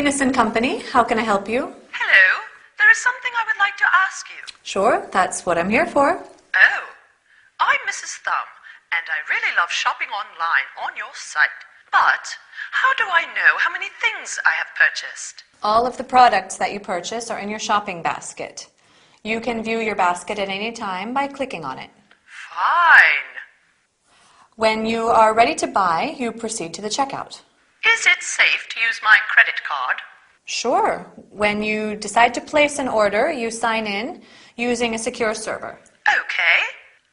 Venus and Company. How can I help you? Hello. There is something I would like to ask you. Sure, that's what I'm here for. Oh, I'm Mrs. Thumb, and I really love shopping online on your site. But how do I know how many things I have purchased? All of the products that you purchase are in your shopping basket. You can view your basket at any time by clicking on it. Fine. When you are ready to buy, you proceed to the checkout. Is it safe to use my credit card? Sure. When you decide to place an order, you sign in using a secure server. Okay.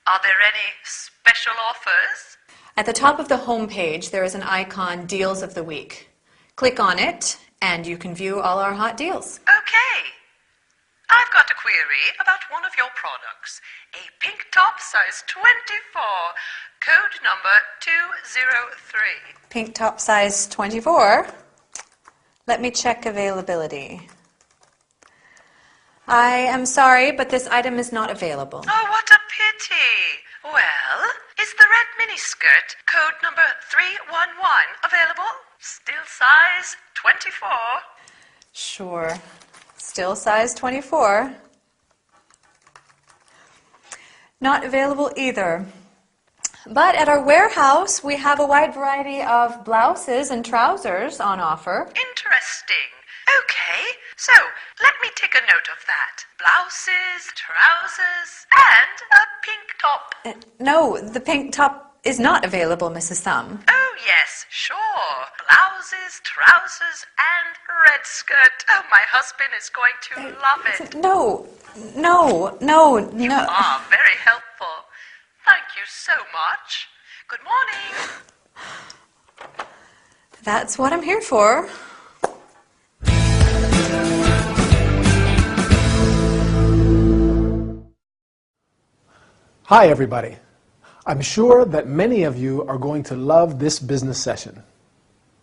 Are there any special offers? At the top of the home page, there is an icon, Deals of the Week. Click on it, and you can view all our hot deals. Okay. I've got a query about one of your products. A pink top, size 24, code number 203. Pink top size 24. Let me check availability. I am sorry, but this item is not available. Oh, what a pity. Well, is the red miniskirt, code number 311, available? Still size 24. Sure. Still size 24. Not available either. But at our warehouse, we have a wide variety of blouses and trousers on offer. Interesting. Okay, so let me take a note of that. Blouses, trousers, and a pink top. No, the pink top is not available, Mrs. Thumb. Oh, yes, sure. Blouses, trousers, and red skirt. Oh, my husband is going to love it. No. You are very helpful. Thank you so much. Good morning. That's what I'm here for. Hi, everybody. I'm sure that many of you are going to love this business session.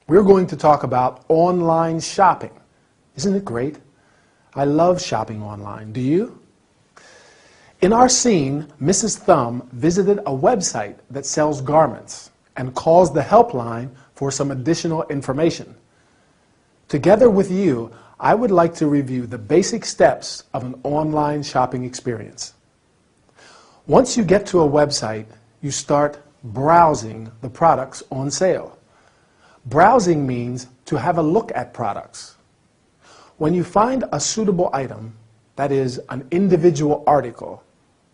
We're going to talk about online shopping. Isn't it great? I love shopping online. Do you? In our scene, Mrs. Thumb visited a website that sells garments and calls the helpline for some additional information. Together with you, I would like to review the basic steps of an online shopping experience. Once you get to a website, you start browsing the products on sale. Browsing means to have a look at products. When you find a suitable item, that is, an individual article,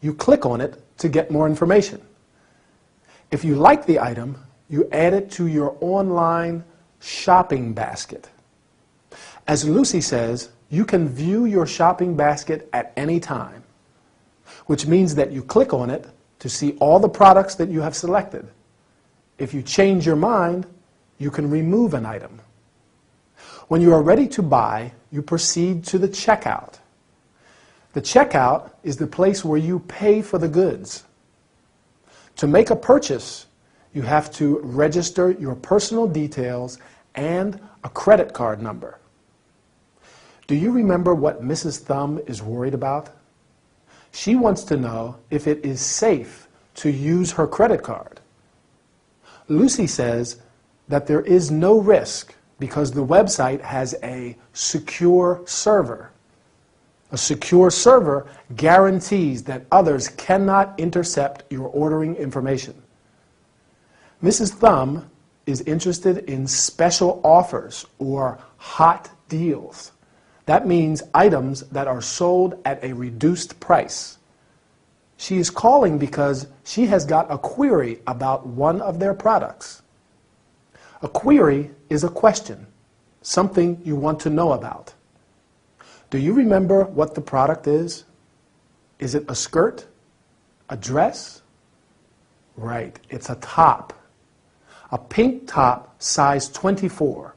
you click on it to get more information. If you like the item, you add it to your online shopping basket. As Lucy says, you can view your shopping basket at any time, which means that you click on it to see all the products that you have selected. If you change your mind, you can remove an item. When you are ready to buy, you proceed to the checkout. The checkout is the place where you pay for the goods. To make a purchase, you have to register your personal details and a credit card number. Do you remember what Mrs. Thumb is worried about? She wants to know if it is safe to use her credit card. Lucy says that there is no risk because the website has a secure server. A secure server guarantees that others cannot intercept your ordering information. Mrs. Thumb is interested in special offers or hot deals. That means items that are sold at a reduced price. She is calling because she has got a query about one of their products. A query is a question, something you want to know about. Do you remember what the product is? Is it a skirt? A dress? Right, it's a top. A pink top, size 24.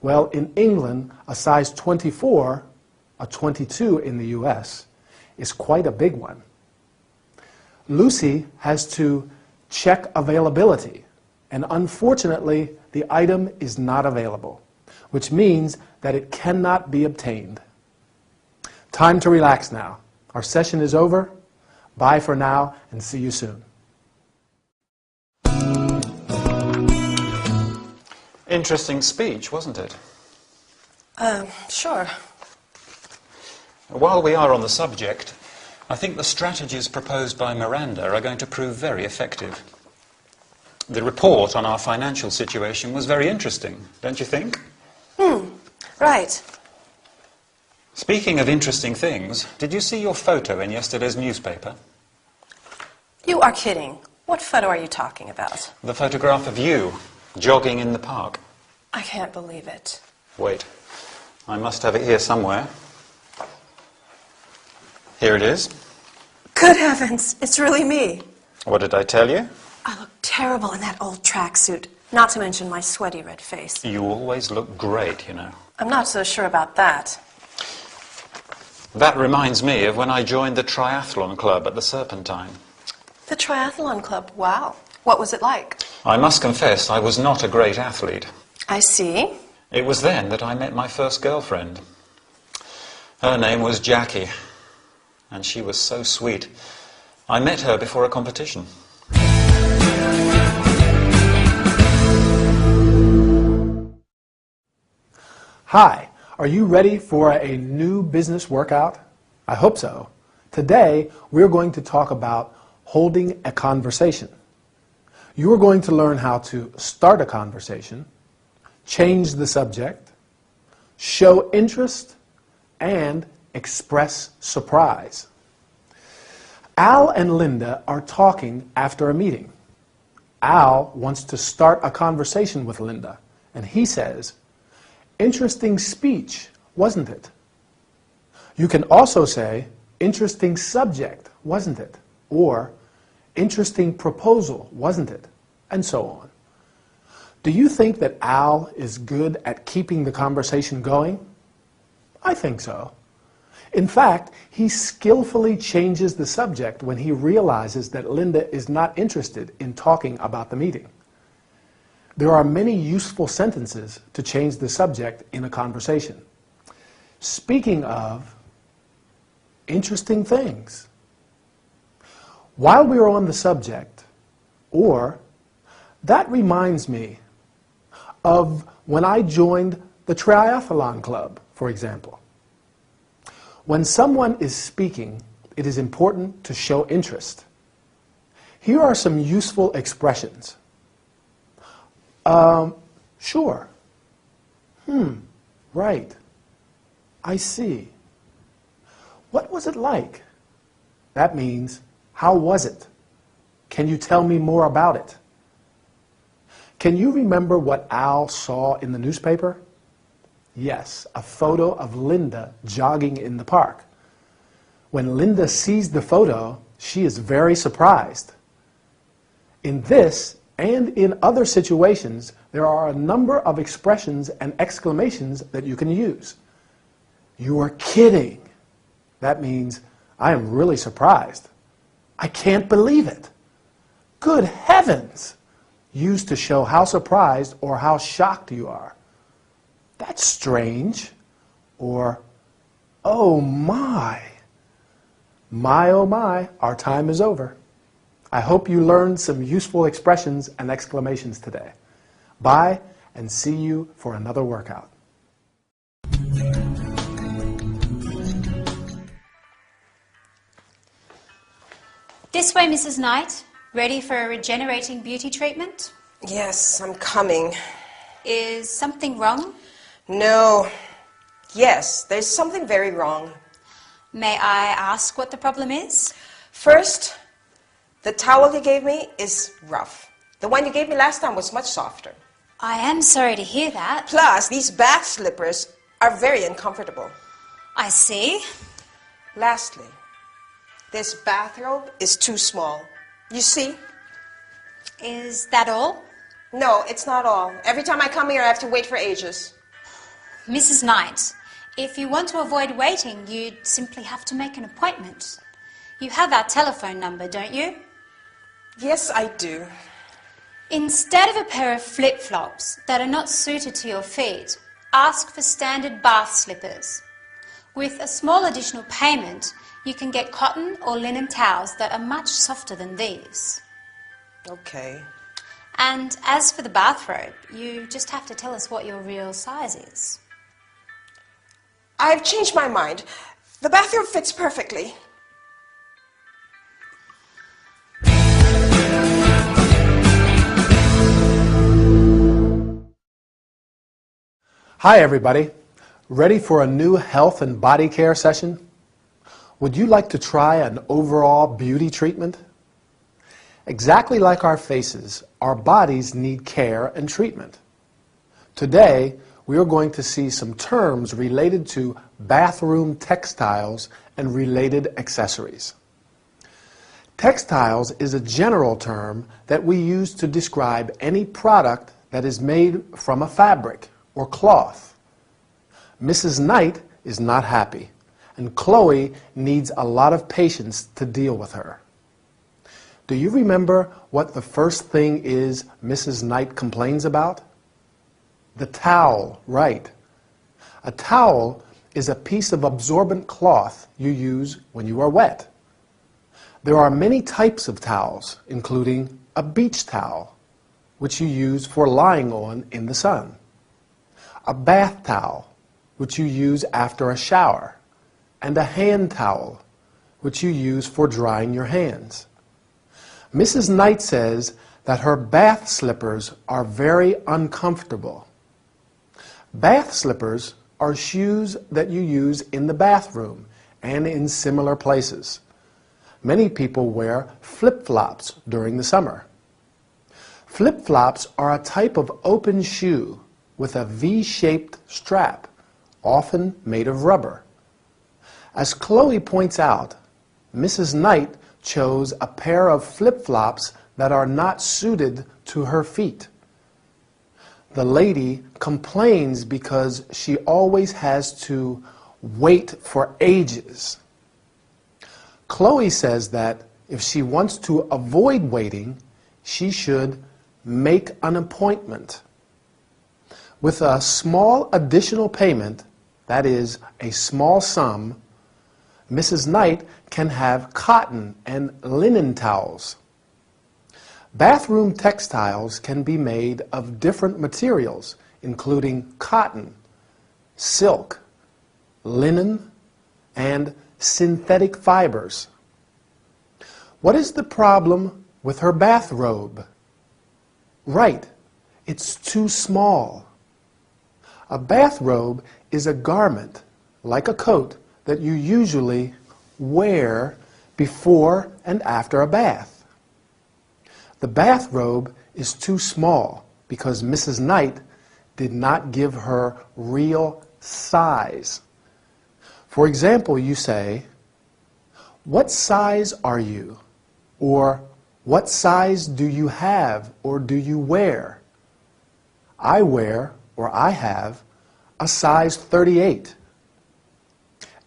Well, in England, a size 24, a 22 in the US, is quite a big one. Lucy has to check availability, and unfortunately, the item is not available, which means that it cannot be obtained. Time to relax now. Our session is over. Bye for now, and see you soon. Interesting speech, wasn't it? Sure. While we are on the subject, I think the strategies proposed by Miranda are going to prove very effective. The report on our financial situation was very interesting, don't you think? Right. Speaking of interesting things, did you see your photo in yesterday's newspaper? You are kidding. What photo are you talking about? The photograph of you, jogging in the park. I can't believe it. Wait, I must have it here somewhere. Here it is. Good heavens, it's really me. What did I tell you? I look terrible in that old tracksuit, not to mention my sweaty red face. You always look great, you know. I'm not so sure about that. That reminds me of when I joined the triathlon club at the Serpentine. The triathlon club, wow. What was it like? I must confess I was not a great athlete. I see. It was then that I met my first girlfriend. Her name was Jackie, and she was so sweet. I met her before a competition. Hi, are you ready for a new business workout? I hope so. Today, we're going to talk about holding a conversation. You are going to learn how to start a conversation, change the subject, show interest, and express surprise. Al and Linda are talking after a meeting. Al wants to start a conversation with Linda, and he says, "Interesting speech, wasn't it?" You can also say, "Interesting subject, wasn't it?" Or, "Interesting proposal, wasn't it?" And so on. Do you think that Al is good at keeping the conversation going? I think so. In fact, he skillfully changes the subject when he realizes that Linda is not interested in talking about the meeting. There are many useful sentences to change the subject in a conversation. Speaking of interesting things, while we are on the subject, or that reminds me of when I joined the triathlon club, for example. When someone is speaking, it is important to show interest. Here are some useful expressions. Sure. Right. I see. What was it like? That means, how was it? Can you tell me more about it? Can you remember what Al saw in the newspaper? Yes, a photo of Linda jogging in the park. When Linda sees the photo, she is very surprised. In this and in other situations, there are a number of expressions and exclamations that you can use. You are kidding. That means, I am really surprised. I can't believe it. Good heavens! Used to show how surprised or how shocked you are. That's strange. Or, oh my. My, oh my, our time is over. I hope you learned some useful expressions and exclamations today. Bye, and see you for another workout. This way, Mrs. Knight. Ready for a regenerating beauty treatment? Yes, I'm coming. Is something wrong? No. Yes, there's something very wrong. May I ask what the problem is? First, the towel you gave me is rough. The one you gave me last time was much softer. I am sorry to hear that. Plus, these bath slippers are very uncomfortable. I see. Lastly, this bathrobe is too small. You see? Is that all? No, it's not all. Every time I come here, I have to wait for ages. Mrs. Knight, if you want to avoid waiting, you'd simply have to make an appointment. You have our telephone number, don't you? Yes, I do. Instead of a pair of flip-flops that are not suited to your feet, ask for standard bath slippers. With a small additional payment, you can get cotton or linen towels that are much softer than these. Okay. And as for the bathrobe, you just have to tell us what your real size is. I've changed my mind. The bathroom fits perfectly. Hi everybody. Ready for a new health and body care session? Would you like to try an overall beauty treatment? Exactly like our faces, our bodies need care and treatment. Today, we are going to see some terms related to bathroom textiles and related accessories. Textiles is a general term that we use to describe any product that is made from a fabric or cloth. Mrs. Knight is not happy, and Chloe needs a lot of patience to deal with her. Do you remember what the first thing is Mrs. Knight complains about? The towel, right. A towel is a piece of absorbent cloth you use when you are wet. There are many types of towels, including a beach towel, which you use for lying on in the sun. A bath towel, which you use after a shower, and a hand towel, which you use for drying your hands. Mrs. Knight says that her bath slippers are very uncomfortable. Bath slippers are shoes that you use in the bathroom and in similar places. Many people wear flip-flops during the summer. Flip-flops are a type of open shoe with a V-shaped strap, often made of rubber. As Chloe points out, Mrs. Knight chose a pair of flip-flops that are not suited to her feet. The lady complains because she always has to wait for ages. Chloe says that if she wants to avoid waiting, she should make an appointment. With a small additional payment, that is, a small sum, Mrs. Knight can have cotton and linen towels. Bathroom textiles can be made of different materials, including cotton, silk, linen, and synthetic fibers. What is the problem with her bathrobe? Right, it's too small. A bathrobe is a garment, like a coat, that you usually wear before and after a bath. The bathrobe is too small because Mrs. Knight did not give her real size. For example, you say, "What size are you?" Or, "What size do you have or do you wear?" I wear, or I have, a size 38.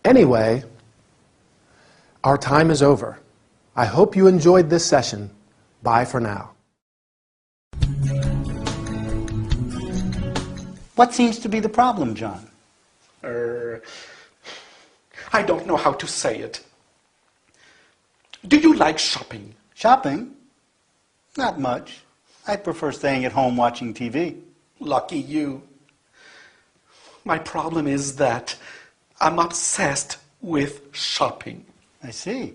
Anyway, our time is over. I hope you enjoyed this session. Bye for now. What seems to be the problem, John? I don't know how to say it. Do you like shopping? Shopping? Not much. I prefer staying at home watching TV. Lucky you. My problem is that I'm obsessed with shopping. I see.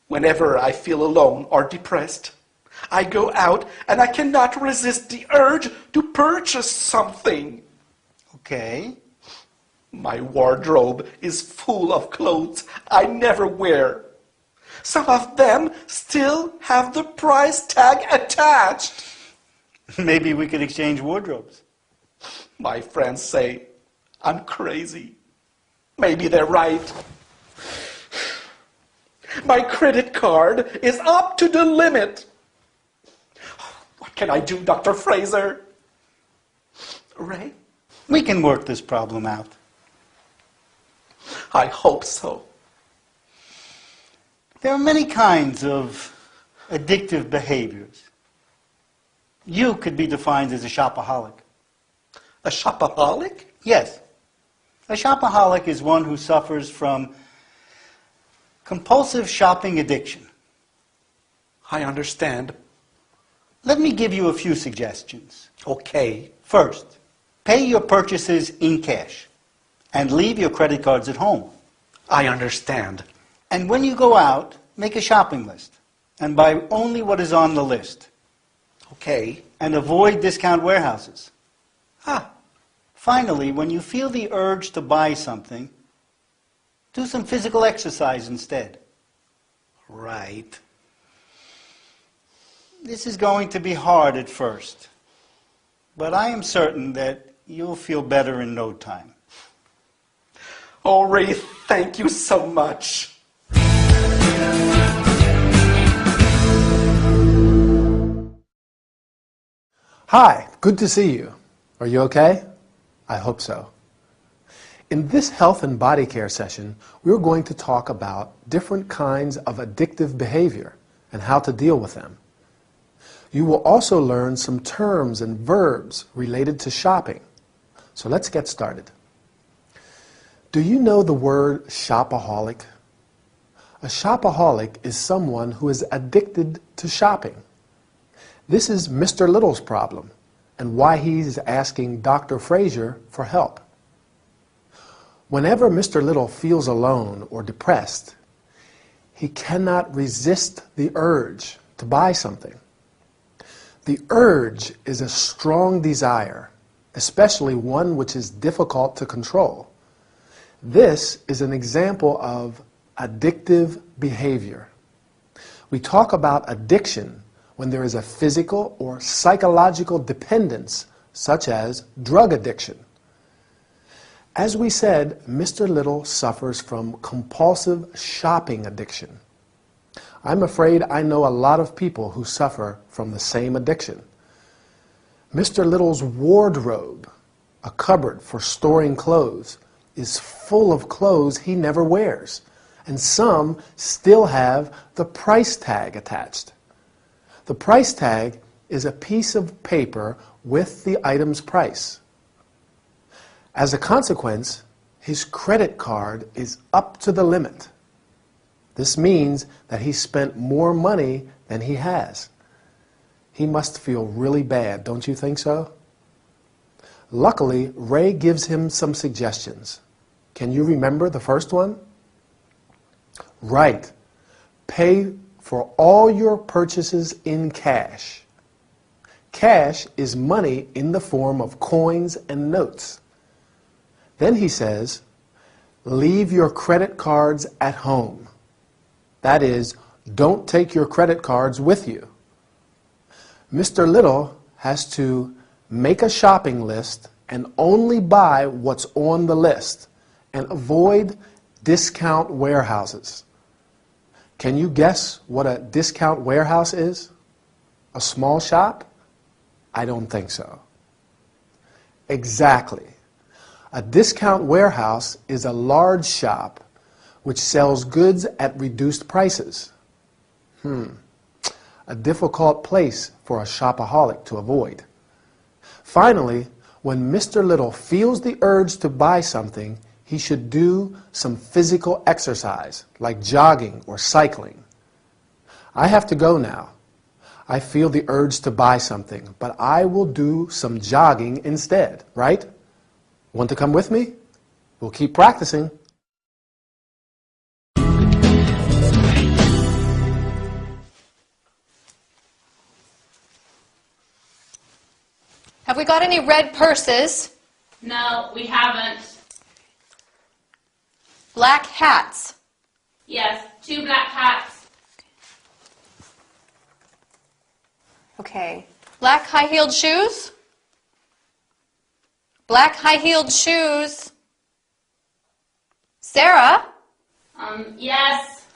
Whenever I feel alone or depressed, I go out and I cannot resist the urge to purchase something. Okay. My wardrobe is full of clothes I never wear. Some of them still have the price tag attached. Maybe we could exchange wardrobes. My friends say I'm crazy. Maybe they're right. My credit card is up to the limit. What can I do, Dr. Fraser? Ray? We can work this problem out. I hope so. There are many kinds of addictive behaviors. You could be defined as a shopaholic. A shopaholic? Yes. A shopaholic is one who suffers from compulsive shopping addiction. I understand. Let me give you a few suggestions. Okay. First, pay your purchases in cash. and leave your credit cards at home. I understand. And when you go out, make a shopping list and buy only what is on the list. Okay. And avoid discount warehouses. Ah, Finally, when you feel the urge to buy something, do some physical exercise instead. right. This is going to be hard at first, but I am certain that you'll feel better in no time. Oh, Ray, thank you so much. Hi, good to see you. Are you okay? I hope so. In this health and body care session, we're going to talk about different kinds of addictive behavior and how to deal with them. You will also learn some terms and verbs related to shopping. So let's get started. Do you know the word shopaholic? A shopaholic is someone who is addicted to shopping. This is Mr. Little's problem and why he's asking Dr. Fraser for help. Whenever Mr. Little feels alone or depressed, he cannot resist the urge to buy something. The urge is a strong desire, especially one which is difficult to control. This is an example of addictive behavior. We talk about addiction when there is a physical or psychological dependence, such as drug addiction. As we said, Mr. Little suffers from compulsive shopping addiction. I'm afraid I know a lot of people who suffer from the same addiction. Mr. Little's wardrobe, a cupboard for storing clothes, is full of clothes he never wears, and some still have the price tag attached. The price tag is a piece of paper with the item's price. As a consequence, his credit card is up to the limit. This means that he spent more money than he has. He must feel really bad, don't you think so? Luckily, Ray gives him some suggestions. Can you remember the first one? Right. Pay for all your purchases in cash. Cash is money in the form of coins and notes. Then he says, leave your credit cards at home. That is, don't take your credit cards with you. Mr. Little has to make a shopping list and only buy what's on the list and avoid discount warehouses. Can you guess what a discount warehouse is? A small shop? I don't think so. Exactly. A discount warehouse is a large shop which sells goods at reduced prices. A difficult place for a shopaholic to avoid. Finally, when Mr. Little feels the urge to buy something, he should do some physical exercise, like jogging or cycling. I have to go now. I feel the urge to buy something, but I will do some jogging instead, right? Want to come with me? We'll keep practicing. Have we got any red purses? No, we haven't. Black hats? Yes, 2 black hats. Okay. Black high-heeled shoes? Black high-heeled shoes. Sarah? Yes.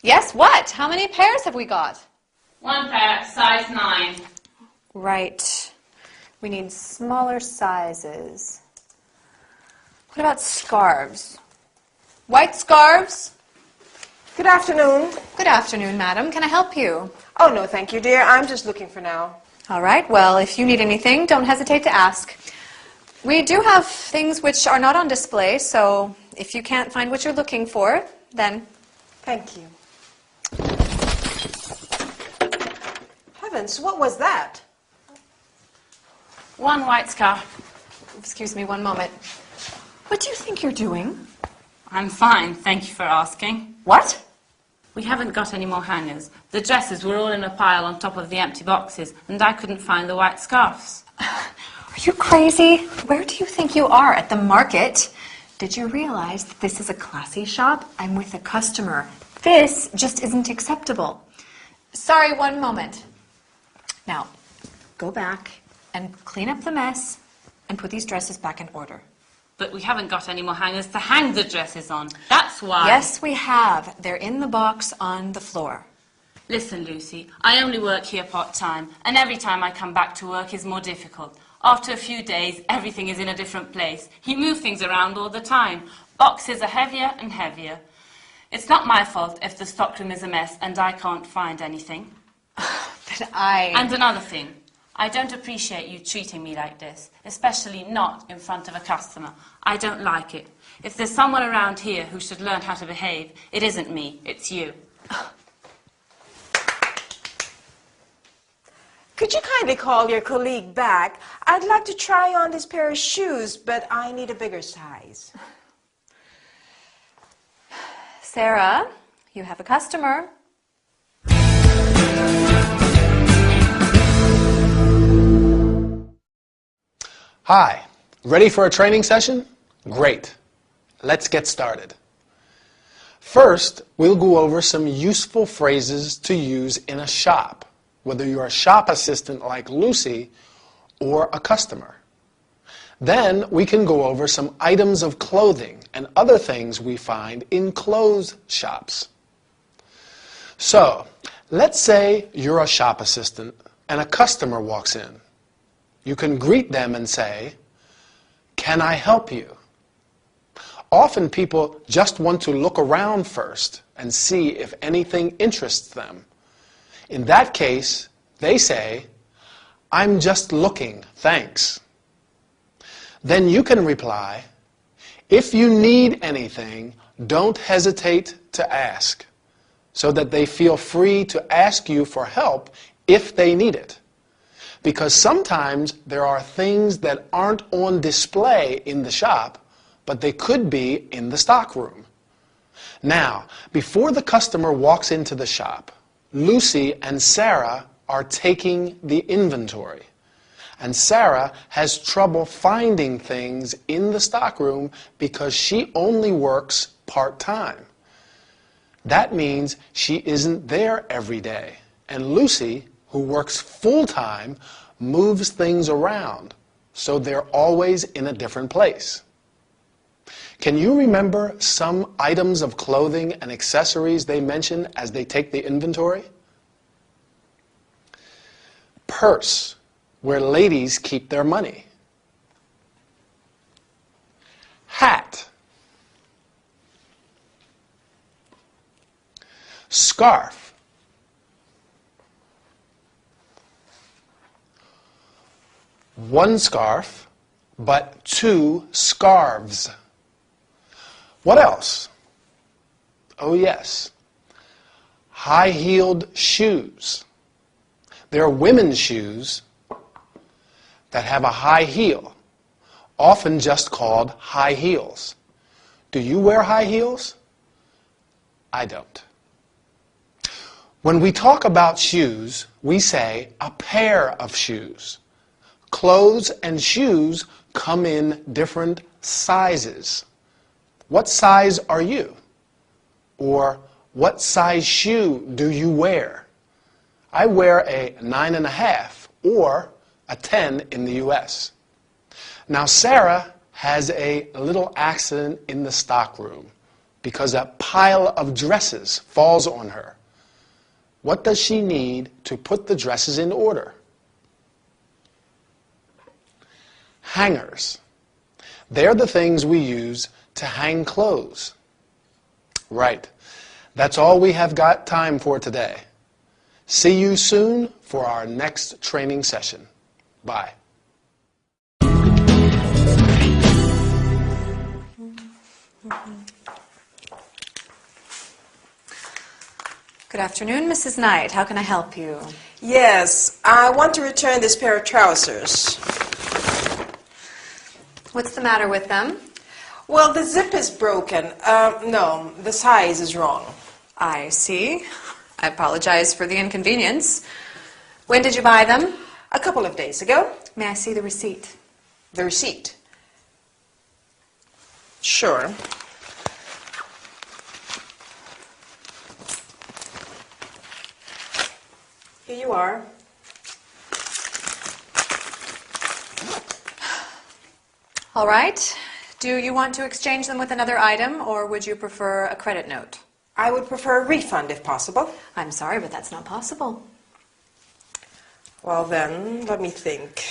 Yes, what? How many pairs have we got? 1 pair, size 9. Right. We need smaller sizes. What about scarves? White scarves? Good afternoon. Good afternoon, madam. Can I help you? Oh, no, thank you, dear. I'm just looking for now. All right. Well, if you need anything, don't hesitate to ask. We do have things which are not on display, so if you can't find what you're looking for, then... Thank you. Heavens, what was that? 1 white scarf. Excuse me one moment. What do you think you're doing? I'm fine, thank you for asking. What? We haven't got any more hangers. The dresses were all in a pile on top of the empty boxes, and I couldn't find the white scarves. Are you crazy? Where do you think you are? At the market? Did you realize that this is a classy shop? I'm with a customer. This just isn't acceptable. Sorry, one moment. Now, go back and clean up the mess and put these dresses back in order. But we haven't got any more hangers to hang the dresses on. That's why. Yes, we have. They're in the box on the floor. Listen, Lucy, I only work here part-time, and every time I come back to work is more difficult. After a few days, everything is in a different place. You move things around all the time. Boxes are heavier and heavier. It's not my fault if the stockroom is a mess and I can't find anything. And another thing, I don't appreciate you treating me like this, especially not in front of a customer. I don't like it. If there's someone around here who should learn how to behave, it isn't me, it's you. Could you kindly call your colleague back? I'd like to try on this pair of shoes, but I need a bigger size. Sarah, you have a customer. Hi, ready for a training session? Great. Let's get started. First, we'll go over some useful phrases to use in a shop, whether you're a shop assistant like Lucy or a customer. Then we can go over some items of clothing and other things we find in clothes shops. So, let's say you're a shop assistant and a customer walks in. You can greet them and say, "Can I help you?" Often people just want to look around first and see if anything interests them. In that case, they say, "I'm just looking, thanks." Then you can reply, "If you need anything, don't hesitate to ask," so that they feel free to ask you for help if they need it. Because sometimes there are things that aren't on display in the shop, but they could be in the stockroom. Now, before the customer walks into the shop, Lucy and Sarah are taking the inventory. And Sarah has trouble finding things in the stockroom because she only works part-time. That means she isn't there every day. And Lucy, who works full-time, moves things around, so they're always in a different place. Can you remember some items of clothing and accessories they mention as they take the inventory? Purse, where ladies keep their money. Hat. Scarf. One scarf, but two scarves. What else? Oh yes, high-heeled shoes. There are women's shoes that have a high heel, often just called high heels. Do you wear high heels? I don't. When we talk about shoes, we say a pair of shoes. Clothes and shoes come in different sizes. What size are you? Or what size shoe do you wear? I wear a 9.5 or a 10 in the US. Now Sarah has a little accident in the stockroom because a pile of dresses falls on her. What does she need to put the dresses in order? Hangers. They're the things we use to hang clothes. Right. That's all we have got time for today. See you soon for our next training session. Bye. Good afternoon, Mrs. Knight. How can I help you? Yes, I want to return this pair of trousers. What's the matter with them? Well, the zip is broken. No, the size is wrong. I see. I apologize for the inconvenience. When did you buy them? A couple of days ago. May I see the receipt? The receipt? Sure. Here you are. All right. Do you want to exchange them with another item, or would you prefer a credit note? I would prefer a refund if possible. I'm sorry, but that's not possible. Well then, let me think.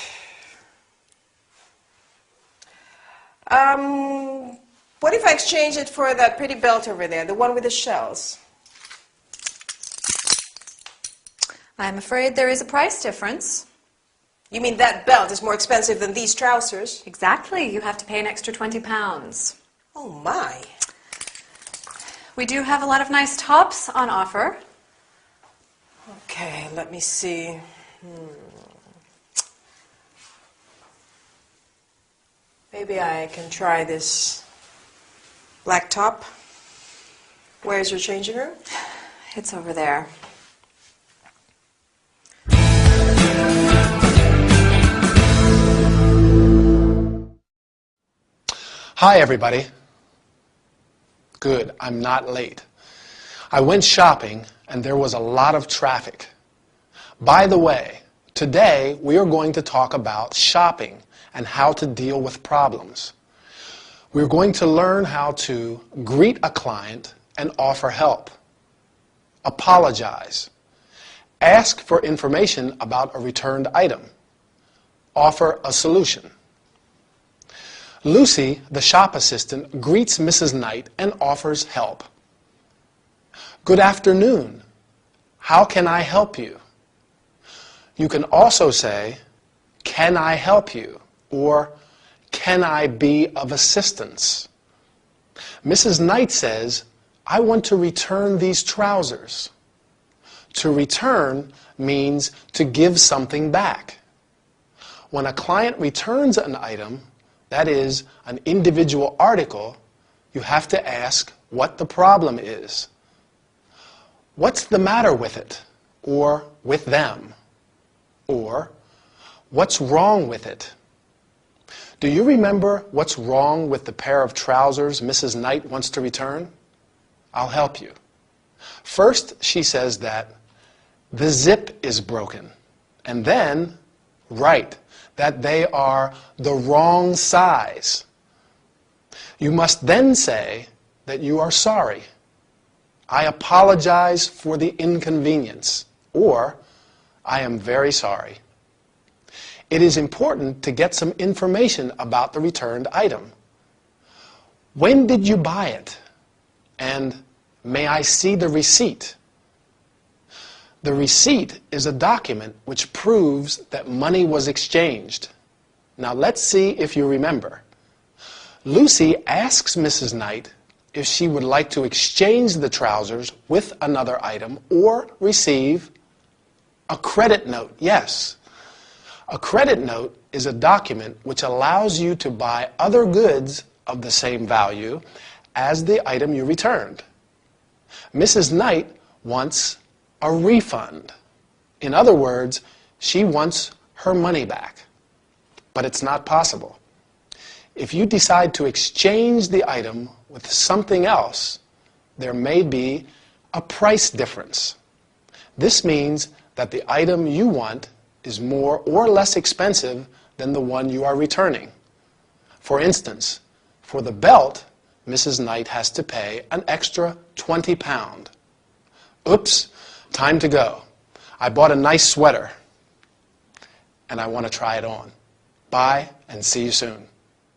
What if I exchange it for that pretty belt over there, the one with the shells? I'm afraid there is a price difference. You mean that belt is more expensive than these trousers? Exactly. You have to pay an extra 20 pounds. Oh my. We do have a lot of nice tops on offer. Okay, let me see. Maybe I can try this black top. Where's your changing room? It's over there. Hi, everybody. Good, I'm not late. I went shopping and there was a lot of traffic. By the way, today we are going to talk about shopping and how to deal with problems. We're going to learn how to greet a client and offer help, apologize, ask for information about a returned item, offer a solution. Lucy, the shop assistant, greets Mrs. Knight and offers help. Good afternoon. How can I help you? You can also say, can I help you? Or, can I be of assistance? Mrs. Knight says, I want to return these trousers. To return means to give something back. When a client returns an item, that is, an individual article, you have to ask what the problem is. What's the matter with it? Or with them? Or, what's wrong with it? Do you remember what's wrong with the pair of trousers Mrs. Knight wants to return? I'll help you. First, she says that the zip is broken. And then, right, that they are the wrong size. You must then say that you are sorry. I apologize for the inconvenience. Or, I am very sorry. It is important to get some information about the returned item. When did you buy it? And may I see the receipt? The receipt is a document which proves that money was exchanged. Now let's see if you remember. Lucy asks Mrs. Knight if she would like to exchange the trousers with another item or receive a credit note. Yes. A credit note is a document which allows you to buy other goods of the same value as the item you returned. Mrs. Knight wants a refund. In other words, she wants her money back. But it's not possible. If you decide to exchange the item with something else, there may be a price difference. This means that the item you want is more or less expensive than the one you are returning. For instance, for the belt, Mrs. Knight has to pay an extra 20 pounds. Oops, time to go. I bought a nice sweater, and I want to try it on. Bye, and see you soon.